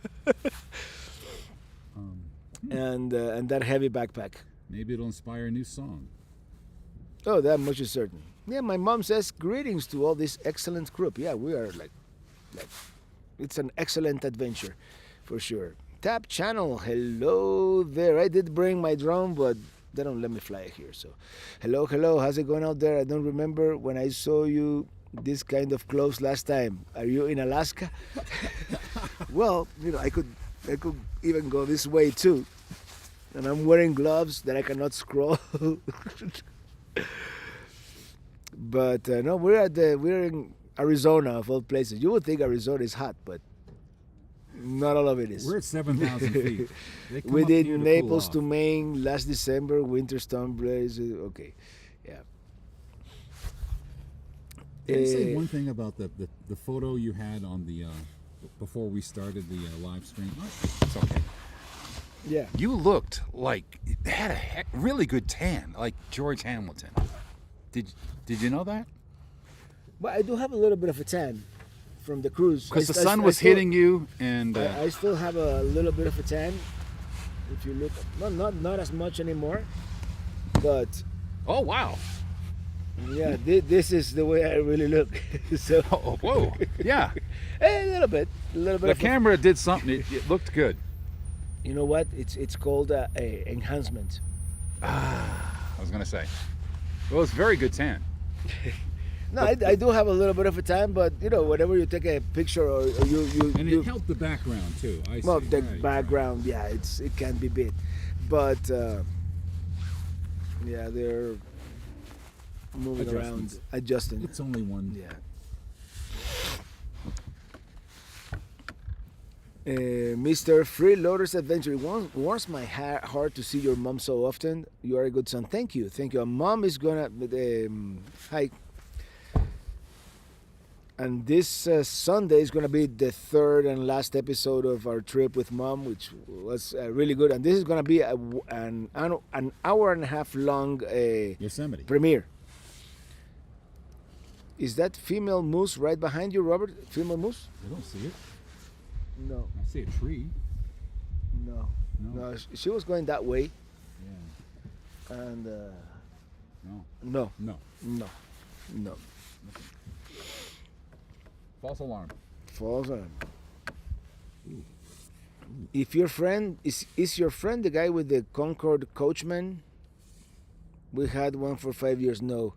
and that heavy backpack. Maybe it'll inspire a new song. Oh, that much is certain. Yeah, my mom says greetings to all this excellent group. Yeah, we are like it's an excellent adventure, for sure. Tap channel, hello there. I did bring my drone, but they don't let me fly it here. So, hello, how's it going out there? I don't remember when I saw you this kind of clothes last time. Are you in Alaska? Well, I could even go this way too, and I'm wearing gloves that I cannot scroll. But no, we're in Arizona of all places. You would think Arizona is hot, but not all of it is. We're at 7,000 feet. They come We up did here to Naples cool to off. Maine last December. Winter storm blaze. Okay, yeah. Can you say Eh, one thing about the photo you had on the before we started the live stream? Oh, it's okay. Yeah. You looked like had a really good tan, like George Hamilton. Did you know that? But I do have a little bit of a tan from the cruise. Because the I sun was still- hitting you, and I still have a little bit of a tan. If you look, not as much anymore, but oh wow! yeah, this is the way I really look. So Oh, whoa! Yeah, a little bit. the Of a- camera did something. It looked good. You know what? It's called a enhancement. I was gonna say. Well, it's very good tan. No, I do have a little bit of a tan, but whenever you take a picture or you And it helped the background too. I well, see. the Right, background, yeah, it can be bit, but yeah, they're moving around, Adjustments. adjusting. It's only one. Yeah. Mr. Freeloader's Adventure. It warms my heart to see your mom so often. You are a good son. Thank you. Mom is gonna hi. And this Sunday is gonna be the third and last episode of our trip with Mom, which was really good. And this is gonna be an hour and a half long Yosemite. premiere. Is that female moose right behind you, Robert? Female moose? I don't see it. No. I see a tree. No. No. No, she was going that way, Yeah. and No. no. False alarm. False alarm. If your friend is your friend the guy with the Concorde Coachman? We had one for 5 years. No.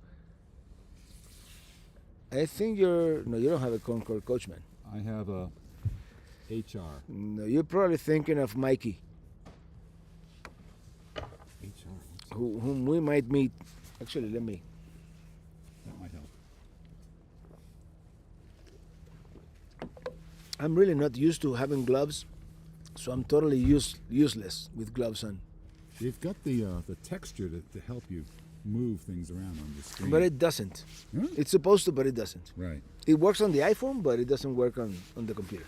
I think you don't have a Concorde Coachman. I have a HR. No, you're probably thinking of Mikey, HR. whom we might meet. Actually, That might help. I'm really not used to having gloves, so I'm totally useless with gloves on. They've got the texture to help you move things around on the screen. But it doesn't. Huh? It's supposed to, but it doesn't. Right. It works on the iPhone, but it doesn't work on the computer.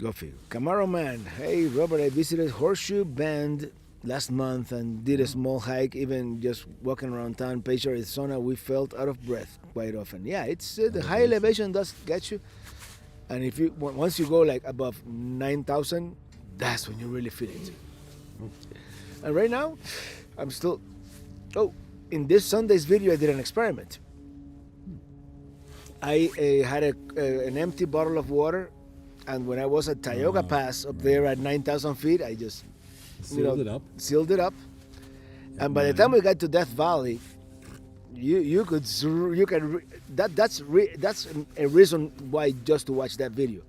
Go figure. Camaro Man. Hey, Robert, I visited Horseshoe Bend last month and did a small hike. Even just walking around town, Page, Arizona, we felt out of breath quite often. Yeah, it's the high elevation does get you. And if you once you go like above 9,000, that's when you really feel it. And right now, I'm still. Oh, in this Sunday's video, I did an experiment. I had an empty bottle of water, and when I was at Tioga Pass up there at 9,000 feet, I just Sealed it up. sealed it up. And by the time we got to Death Valley, that's a reason why just to watch that video.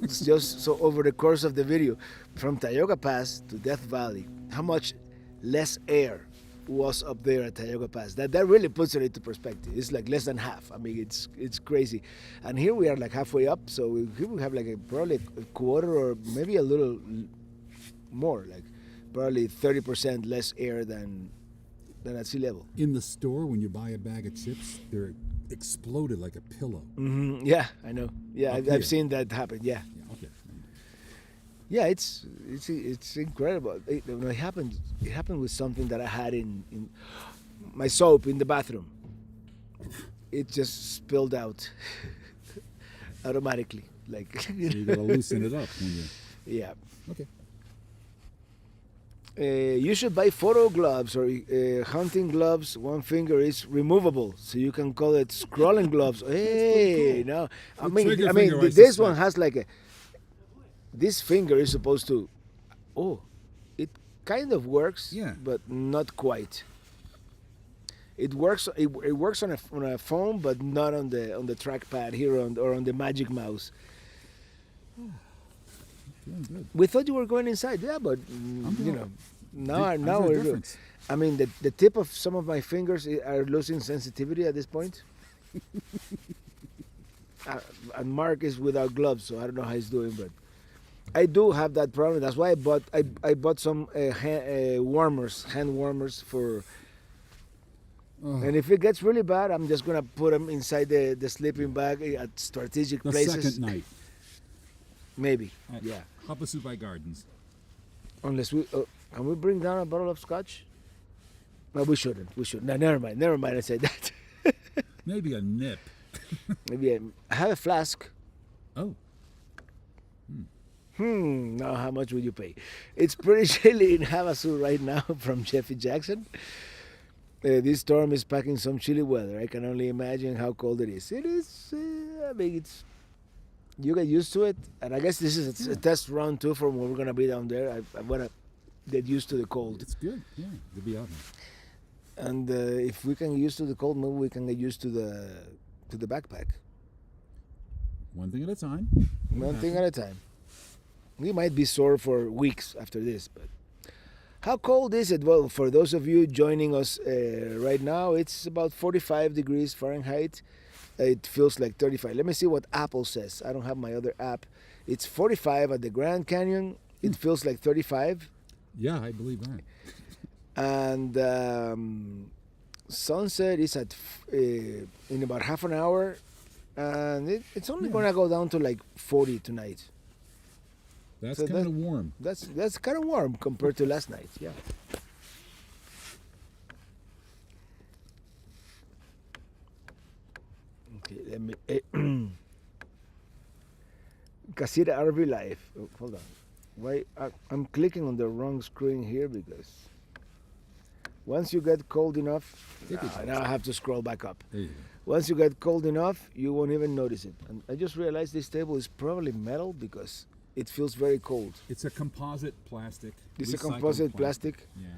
It's just so over the course of the video, from Tioga Pass to Death Valley, how much less air was up there at Tioga Pass. That really puts it into perspective. It's like less than half. I mean, it's crazy. And here we are like halfway up, so here we have like probably a quarter or maybe a little more, like probably 30% less air than at sea level. In the store, when you buy a bag of chips, they're exploded like a pillow. Yeah, I know. Yeah, Up here. I've seen that happen. Yeah. Yeah, okay. Yeah, it's incredible. It happened with something that I had in my soap in the bathroom. It just spilled out automatically. Like You gotta loosen it up when you. yeah. Okay. You should buy photo gloves or hunting gloves. One finger is removable, so you can call it scrolling gloves. Hey, cool. no, I The mean, trigger I mean, finger, I this one suspect. has like a. This finger is supposed to. Oh, it kind of works. Yeah. But not quite. It works. It works on a phone, but not on the trackpad here or on the Magic Mouse. Feeling good. We thought you were going inside, yeah, but I'm you doing- know, How's now the we're good. difference? I mean, the tip of some of my fingers are losing sensitivity at this point. And Mark is without gloves, so I don't know how he's doing, but I do have that problem. That's why I bought some hand warmers for. Oh, And if it gets really bad, I'm just gonna put them inside the sleeping bag at strategic the places. second night Maybe, at yeah. Hapasupai Gardens. Unless we can we bring down a bottle of scotch? No, we shouldn't. We should. No, never mind. Never mind. I said that. Maybe a nip. Maybe I have a flask. Oh, Now how much would you pay? It's pretty chilly in Havasu right now from Jeffy Jackson. This storm is packing some chilly weather. I can only imagine how cold it is. It is. I mean, it's. You get used to it, and I guess this is a test run too from where we're gonna be down there. I wanna get used to the cold, it's good. Yeah, to be out here. and if we can get used to the cold, maybe we can get used to the backpack. One thing at a time. One thing at a time. We might be sore for weeks after this, but how cold is it? Well, for those of you joining us right now, it's about 45 degrees Fahrenheit. It feels like 35. Let me see what Apple says. I don't have my other app. It's 45 at the Grand Canyon. It feels like 35. Yeah, I believe that. And sunset is at in about half an hour, and it's only gonna go down to like 40 tonight. That's So kind that- of warm. That's kind of warm compared to last night. Yeah. Okay, let me. Casita RV Life. Oh, hold on. Why I'm clicking on the wrong screen here because once you get cold enough, Take it. now I have to scroll back up. There you go. Once you get cold enough, you won't even notice it. And I just realized this table is probably metal because it feels very cold. It's a composite plastic. It's a recycled composite plastic, Yeah.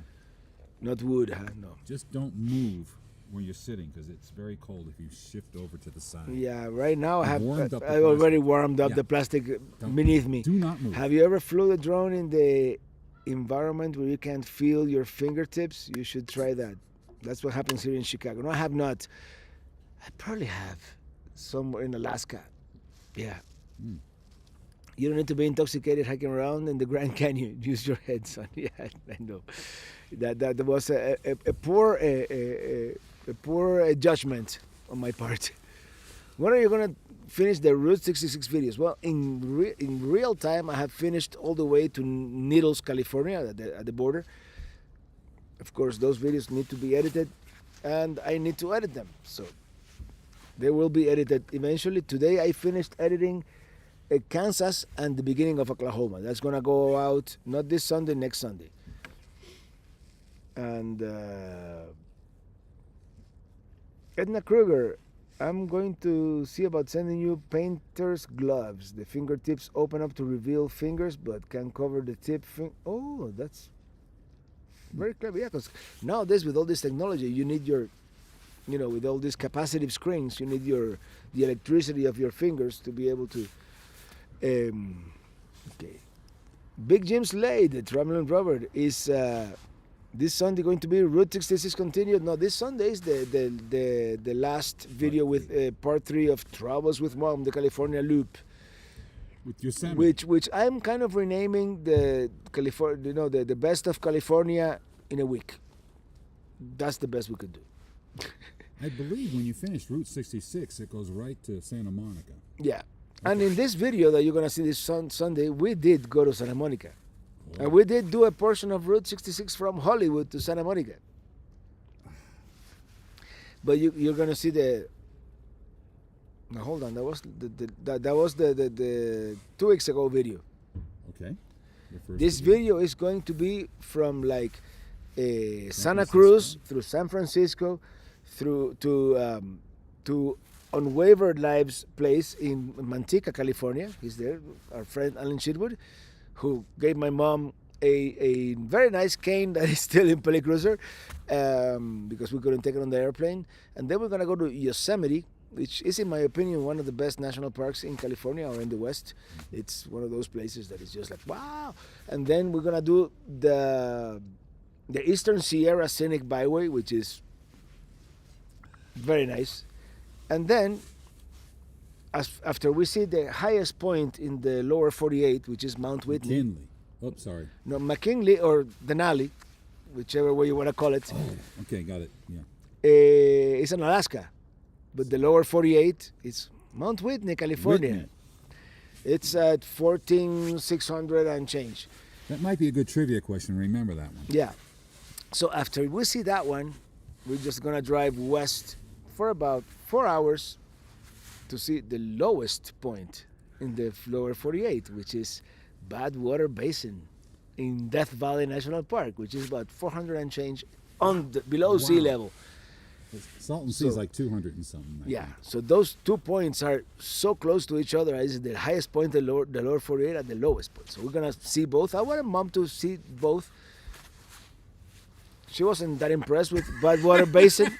not wood, huh? No. Just don't move when you're sitting because it's very cold if you shift over to the side. Yeah, right now I've warmed up the I've already plastic. warmed up Yeah. the plastic Don't- beneath me. Do not move. Have you ever flew a drone in the environment where you can't feel your fingertips? You should try that. That's what happens here in Chicago. No, I have not. I probably have somewhere in Alaska. Yeah. Mm. You don't need to be intoxicated hiking around in the Grand Canyon. Use your head, son. Yeah, I know. That was a poor judgment on my part. When are you gonna finish the Route 66 videos? Well, in real time, I have finished all the way to Needles, California, at the border. Of course, those videos need to be edited, and I need to edit them. So they will be edited eventually. Today, I finished editing Kansas and the beginning of Oklahoma. That's gonna go out not this Sunday, next Sunday. And Edna Kruger, I'm going to see about sending you painter's gloves. The fingertips open up to reveal fingers, but can cover the tip. Oh, that's very clever. Yeah, because nowadays with all this technology, you need your, with all these capacitive screens, you need the electricity of your fingers to be able to. Okay. Big Jim Slade, the Traveling Robert, is This Sunday going to be Route 66 continued. No, this Sunday is the last video with part 3 of Travels with Mom, the California Loop, With Yosemite. which I'm kind of renaming the California, the best of California in a week. That's the best we could do. I believe when you finish Route 66, it goes right to Santa Monica. Yeah. And in this video that you're going to see this Sunday, we did go to Santa Monica. And we did do a portion of Route 66 from Hollywood to Santa Monica. But you're going to see the... Now hold on, that was the 2 weeks ago video. Okay. This video is going to be from like Santa Cruz through San Francisco through to Unwavered Lives place in Manteca, California. He's there, our friend Alan Shitwood, who gave my mom a very nice cane that is still in Pelicruiser because we couldn't take it on the airplane. And then we're gonna go to Yosemite, which is, in my opinion, one of the best national parks in California or in the West. It's one of those places that is just like, wow. And then we're gonna do the Eastern Sierra Scenic Byway, which is very nice. And then, after we see the highest point in the lower 48, which is Mount Whitney. McKinley. Oh, sorry. No, McKinley or Denali, whichever way you want to call it. Oh, okay, got it. Yeah. It's in Alaska. But the lower 48 is Mount Whitney, California. Whitney. It's at 14,600 and change. That might be a good trivia question. Remember that one. Yeah. So after we see that one, we're just going to drive west for about 4 hours to see the lowest point in the lower 48, which is Badwater Basin in Death Valley National Park, which is about 400 and change below sea Wow. level. Salton Sea is like 200 and something. I Yeah, think. so those 2 points are so close to each other. As the highest point, the lower 48, and the lowest point. So we're gonna see both. I wanted Mom to see both. She wasn't that impressed with Badwater Basin,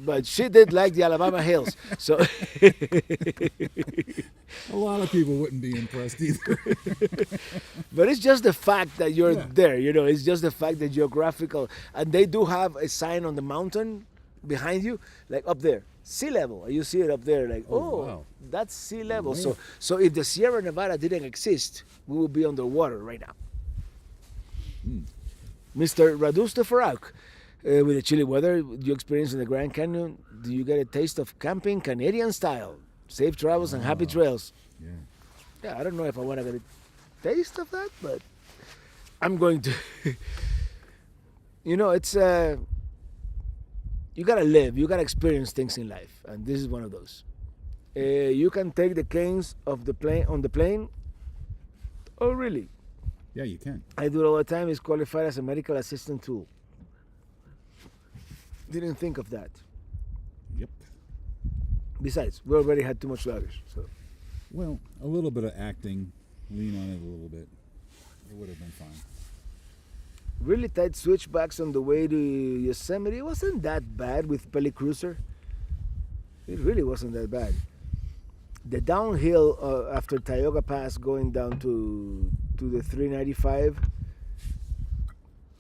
but she did like the Alabama Hills. So A lot of people wouldn't be impressed either. but it's just the fact that you're Yeah. there. It's just the fact that geographical, and they do have a sign on the mountain behind you, like up there, sea level. You see it up there, like, Oh, oh, wow. that's sea level. Yeah. So if the Sierra Nevada didn't exist, we would be underwater right now. Mr. Radusto Farauk, with the chilly weather you experience in the Grand Canyon, do you get a taste of camping Canadian style? Safe travels and happy trails. Yeah. Yeah, I don't know if I want to get a taste of that, but I'm going to. It's you gotta live, you gotta experience things in life, and this is one of those. You can take the canes of the plane on the plane. Oh, really? Yeah, you can. I do it all the time. It's qualified as a medical assistant tool. Didn't think of that. Yep. Besides, we already had too much luggage, so. Well, a little bit of acting, lean on it a little bit. It would have been fine. Really tight switchbacks on the way to Yosemite. It wasn't that bad with Pelicruiser. It really wasn't that bad. The downhill after Tioga Pass going down to the 395,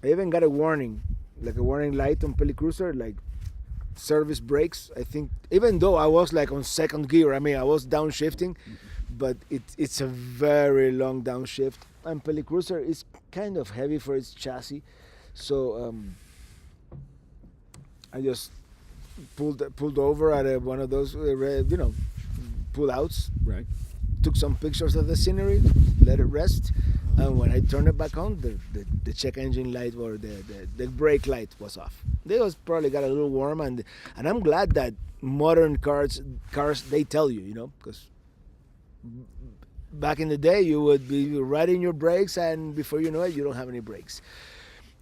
I even got a warning, like a warning light on Pelicruiser, like service brakes. I think, even though I was like on second gear, I was downshifting, but it's a very long downshift. And Pelicruiser is kind of heavy for its chassis, so I just pulled over at one of those, pull outs. Right. Took some pictures of the scenery, let it rest, and when I turned it back on, the check engine light or the brake light was off. They was probably got a little warm, and I'm glad that modern cars they tell you, because back in the day you would be riding your brakes, and before you know it, you don't have any brakes.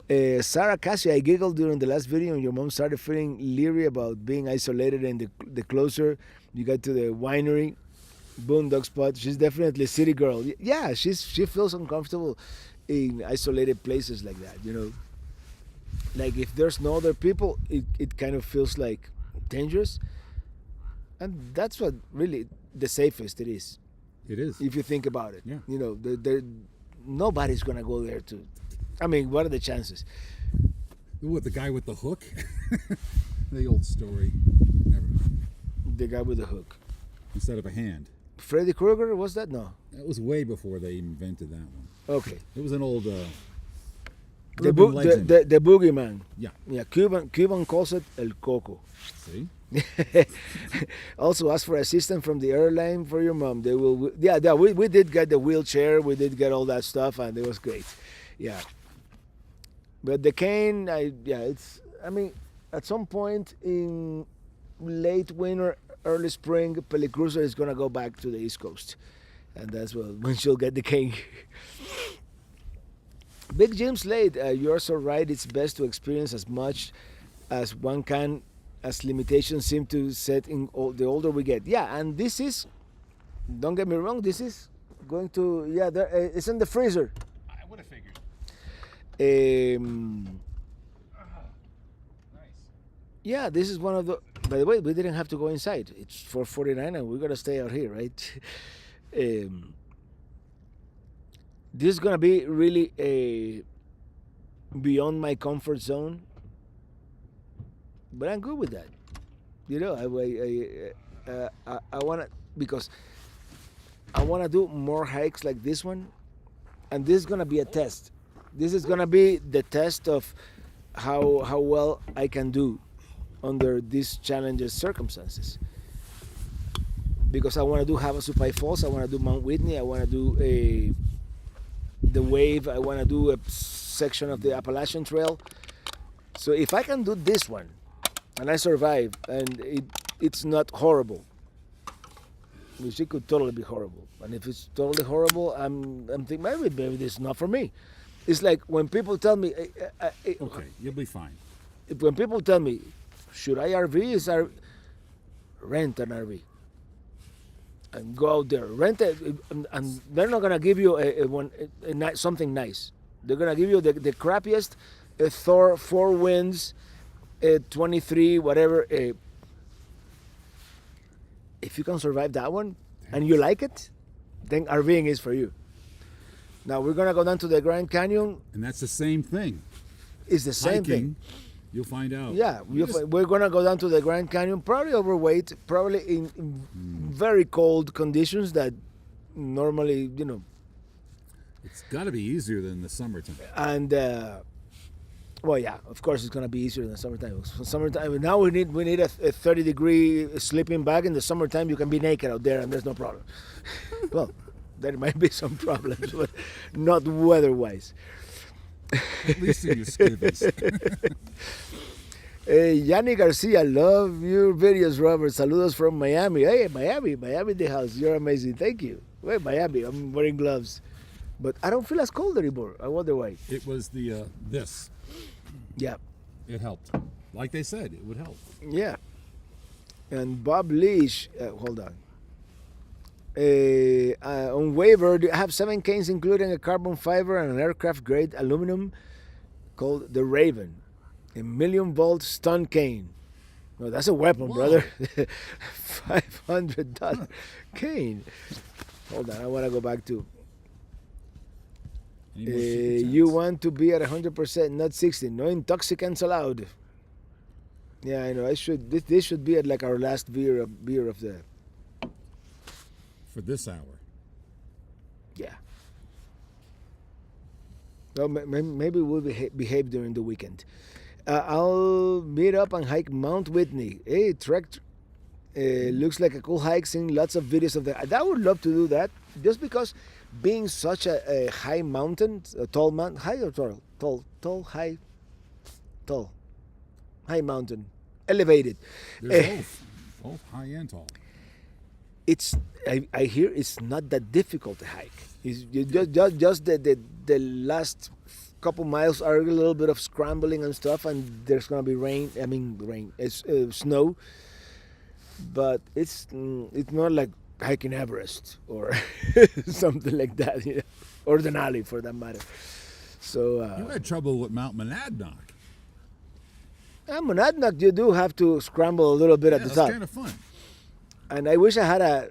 Sarah Cassie, I giggled during the last video, and your mom started feeling leery about being isolated, and the closer you got to the winery, boondock spot. She's definitely a city girl. Yeah, she feels uncomfortable in isolated places like that. Like if there's no other people, it kind of feels like dangerous, and that's what really the safest it is. It is. If you think about it, Yeah. nobody's gonna go there to. What are the chances? What, the guy with the hook? The old story. Never mind. The guy with the hook. Instead of a hand. Freddy Krueger, was that? No. That was way before they invented that one. Okay. It was an old The, urban legend. the boogeyman. Yeah. Yeah, Cuban calls it El Coco. See? Also, ask for assistance from the airline for your mom. They will. Yeah. We did get the wheelchair. We did get all that stuff, and it was great. Yeah. But the cane, it's. I mean, at some point in late winter, early spring, Pelicruza is gonna go back to the East Coast, and that's when she'll get the cane. Big Jim Slade, you're so right. It's best to experience as much as one can, as limitations seem to set in the older we get. Yeah, and this is, don't get me wrong, this is going to, it's in the freezer. I would have figured. Nice. Yeah, this is one of the, by the way, we didn't have to go inside. It's 4:49 and we're going to stay out here, right? This is going to be really beyond my comfort zone. But I'm good with that. You know, I want to, because I want to do more hikes like this one. And this is going to be a test. This is going to be the test of how well I can do under these challenging circumstances. Because I want to do Havasupai Falls, I want to do Mount Whitney, I want to do the wave, I want to do a section of the Appalachian Trail. So if I can do this one, and I survive, and it's not horrible, which it could totally be horrible. And if it's totally horrible, I'm thinking maybe this is not for me. It's like when people tell me, Okay, you'll be fine. when people tell me, should I RV? Rent an RV and go out there, rent it, and they're not gonna give you something nice. They're gonna give you the crappiest Thor 4 winds, 23 whatever. If you can survive that one and you like it, then RVing is for you. Now we're gonna go down to the Grand Canyon. And that's the same thing. It's the same Hiking, thing. you'll find out. Yeah, we're gonna go down to the Grand Canyon, probably overweight, probably in very cold conditions that normally, It's got to be easier than the summertime. and well, yeah, of course it's gonna be easier than summertime. Summertime now we need a 30-degree sleeping bag. In the summertime you can be naked out there and there's no problem. Well, there might be some problems, but not weather-wise. At least in your skivvies. Yanni Garcia, love your videos, Robert. Saludos from Miami. Hey, Miami, the house. You're amazing. Thank you. Wait, Miami. I'm wearing gloves, but I don't feel as cold anymore. I wonder why. It was the this. Yeah, It helped. Like they said, it would help. yeah. And Bob Leash, hold on. On waiver, I have 7 canes, including a carbon fiber and an aircraft-grade aluminum called the Raven, a 1,000,000-volt stun cane. No, that's a weapon, Whoa. brother. $500 cane. Hold on, I want to go back to. Any more super You chats? want to be at 100%, not 60. No intoxicants allowed. Yeah, I know. I should. This should be at like our last beer of the. For this hour. Yeah. Well, maybe we'll behave during the weekend. I'll meet up and hike Mount Whitney. Hey, trek. Looks like a cool hike. Seeing lots of videos of that. I would love to do that. Just because being such a high mountain, a tall mountain, high or tall? Tall. High mountain. Elevated. There's both high and tall. I hear it's not that difficult to hike. It's just the last couple miles are a little bit of scrambling and stuff, and there's gonna be rain. It's snow, but it's not like hiking Everest or something like that, or Denali for that matter. So You had trouble with Mount Monadnock. Monadnock, you do have to scramble a little bit at the That's top. kind of fun. And I wish I had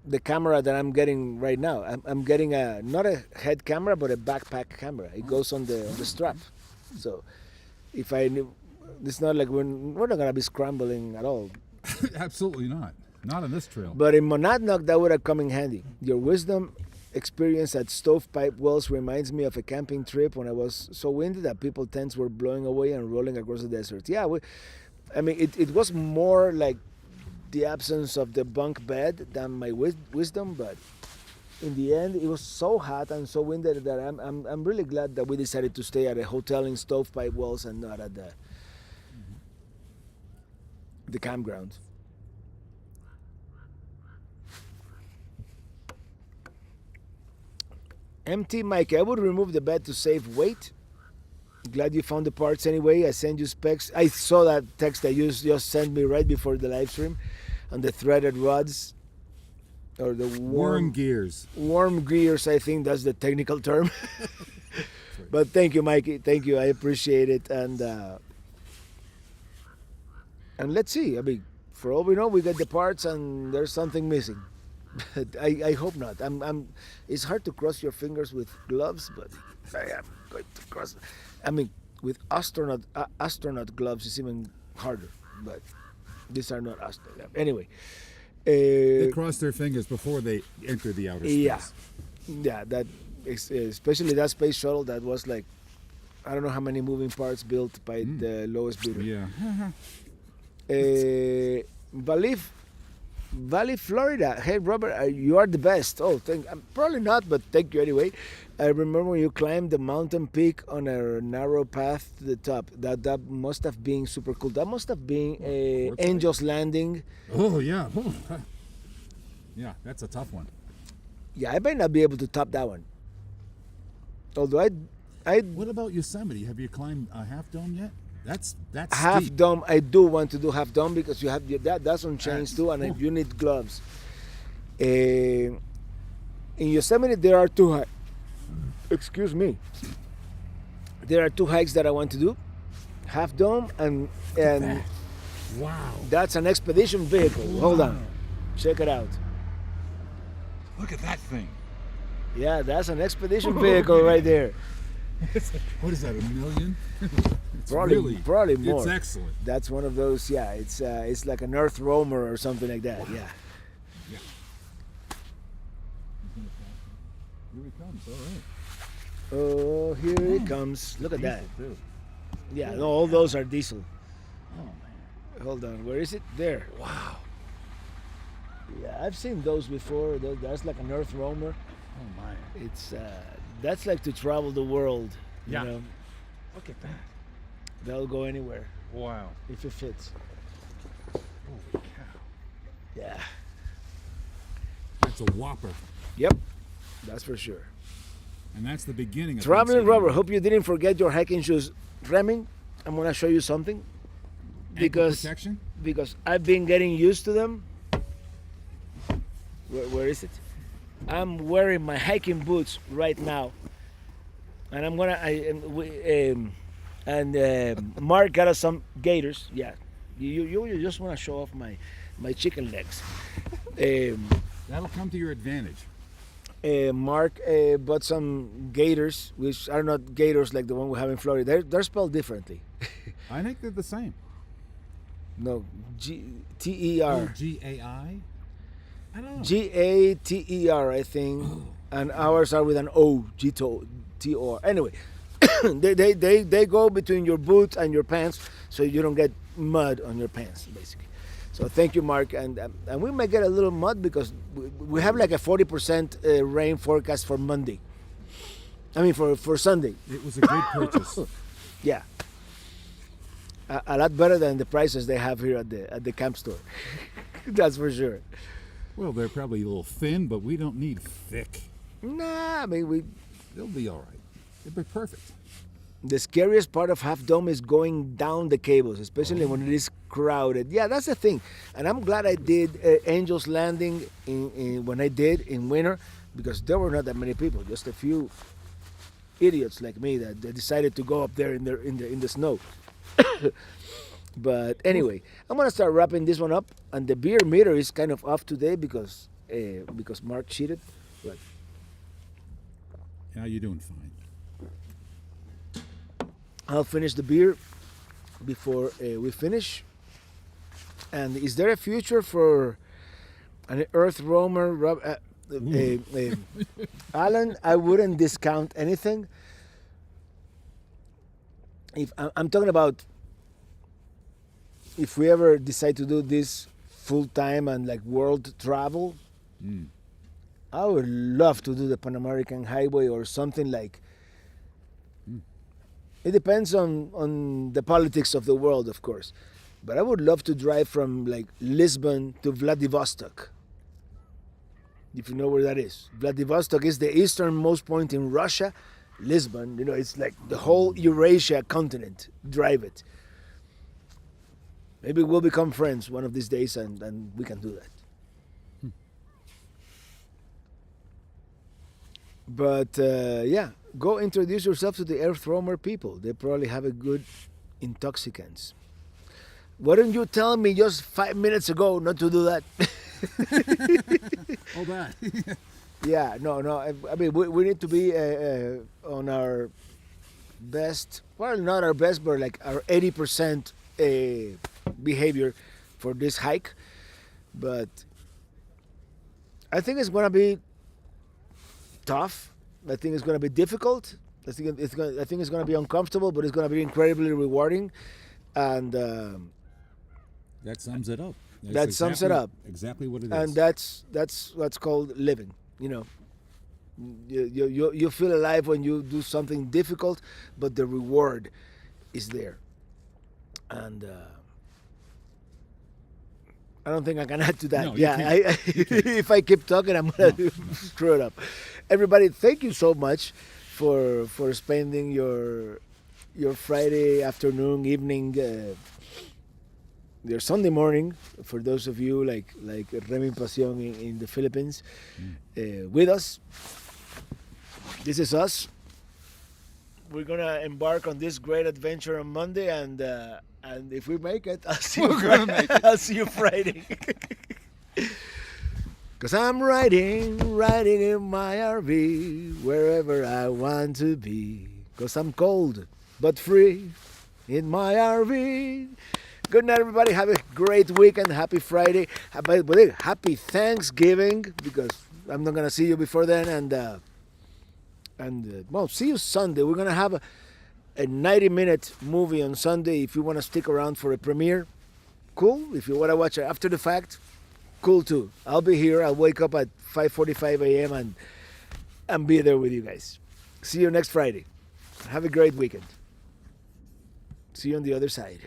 the camera that I'm getting right now. I'm getting not a head camera, but a backpack camera. It goes on the strap. So If I knew, it's not like we're not gonna be scrambling at all. Absolutely not. Not on this trail. But in Monadnock, that would have come in handy. Your wisdom experience at Stovepipe Wells reminds me of a camping trip when I was so windy that people tents were blowing away and rolling across the desert. Yeah, I mean, it was more like the absence of the bunk bed than my wisdom, but in the end, it was so hot and so windy that I'm really glad that we decided to stay at a hotel in Stovepipe Wells and not at the campground. Empty Mike, I would remove the bed to save weight. Glad you found the parts anyway. I sent you specs. I saw that text that you just sent me right before the live stream on the threaded rods or the Worm gears. worm gears. I think that's the technical term. But thank you, Mikey. Thank you. I appreciate it. And let's see. I mean, for all we know, we get the parts and there's something missing. I hope not. It's hard to cross your fingers with gloves, but I am going to cross. I mean, with astronaut gloves, it's even harder. But these are not astronaut. Anyway, They cross their fingers before they enter the outer space. yeah. That especially that space shuttle that was like, I don't know how many moving parts built by the lowest bidder. Yeah. Valley, Florida. Hey, Robert, you are the best. Oh, probably not, but thank you anyway. I remember when you climbed the mountain peak on a narrow path to the top. That must have been super cool. That must have been Angel's Landing. Oh, yeah. Yeah, that's a tough one. Yeah, I might not be able to top that one. Although What about Yosemite? Have you climbed Half Dome yet? That's Half steep. Dome, I do want to do Half Dome because you have that's on chains too, and you need gloves. In Yosemite, there are two. Excuse me. There are two hikes that I want to do, Half Dome and Wow. that's an expedition vehicle. Hold on, check it out. Look at that thing. Yeah, that's an expedition vehicle right there. What is that, $1 million? It's Probably more. It's excellent. That's one of those. Yeah, it's like an Earth Roamer or something like that. Yeah. Here he comes, all right. Oh, here it comes. Look at that. Too. Yeah, no, all those are diesel. Oh, man. Hold on, where is it? There. Wow. Yeah, I've seen those before. That's like an Earth Roamer. Oh, my. It's that's like to travel the world. Yeah. You know, Look at that. they'll go anywhere Wow. if it fits. Holy cow. Yeah. That's a whopper. Yep. That's for sure. And that's the beginning of Traveling Thanksgiving. Robert, hope you didn't forget your hiking shoes. Remming, I'm gonna show you something Ankle protection? because I've been getting used to them. Where is it? I'm wearing my hiking boots right now, and I'm gonna. Mark got us some gaiters. Yeah, you just want to show off my chicken legs. That'll come to your advantage. Mark bought some gaiters, which are not gaiters like the one we have in Florida. They're spelled differently. I think they're the same. No, T-E-R. G-A-I? I don't know. Gater, I think, and ours are with an O, G-T-O-R. Anyway, they go between your boots and your pants, so you don't get mud on your pants, basically. So thank you, Mark, and we might get a little mud because we have like a 40% rain forecast for Monday. I mean for Sunday. It was a great purchase. Yeah, a lot better than the prices they have here at the camp store. That's for sure. Well, they're probably a little thin, but we don't need thick. Nah, I mean They'll be all right. They'll be perfect. the scariest part of Half Dome is going down the cables, especially when it is crowded. Yeah, that's the thing. And I'm glad I did Angel's Landing when I did in winter, because there were not that many people, just a few idiots like me that decided to go up there in the snow. But anyway, I'm gonna start wrapping this one up, and the beer meter is kind of off today because Mark cheated. But Yeah, you're doing fine. I'll finish the beer before we finish. And is there a future for an Earth roamer, Alan? I wouldn't discount anything. If I'm talking about, if we ever decide to do this full time and like world travel, I would love to do the Pan American Highway or something like. It depends on the politics of the world, of course. But I would love to drive from like Lisbon to Vladivostok. If you know where that is. Vladivostok is the easternmost point in Russia. Lisbon, you know, it's like the whole Eurasia continent. Drive it. Maybe we'll become friends one of these days and we can do that. But yeah, go introduce yourself to the Earth Roamer people. They probably have a good intoxicants. Why didn't you tell me just 5 minutes ago not to do that? Oh, that. Yeah, no. I mean, we need to be on our best. Well, not our best, but like our 80% behavior for this hike. But I think it's gonna be tough. I think it's gonna be difficult. I think it's gonna be uncomfortable, but it's gonna be incredibly rewarding. And That sums it up. That sums it up. Exactly what it is. and that's what's called living. You know, you feel alive when you do something difficult, but the reward is there. And I don't think I can add to that. No, you Yeah, can't. if I keep talking, I'm gonna screw it up. Everybody, thank you so much for spending your Friday afternoon, evening, your Sunday morning, for those of you like Remy Pasión in the Philippines, with us. This is us. We're gonna embark on this great adventure on Monday, and if we make it, I'll see We're gonna make it. I'll see you Friday. Cause I'm riding in my RV wherever I want to be. Cause I'm cold but free in my RV. Good night, everybody. Have a great weekend. Happy Friday. Happy Thanksgiving, because I'm not gonna see you before then. And well, see you Sunday. We're gonna have a 90-minute movie on Sunday. If you want to stick around for a premiere, cool. If you want to watch it after the fact, cool too. I'll be here. I'll wake up at 5:45 a.m. and be there with you guys. See you next Friday. Have a great weekend. See you on the other side.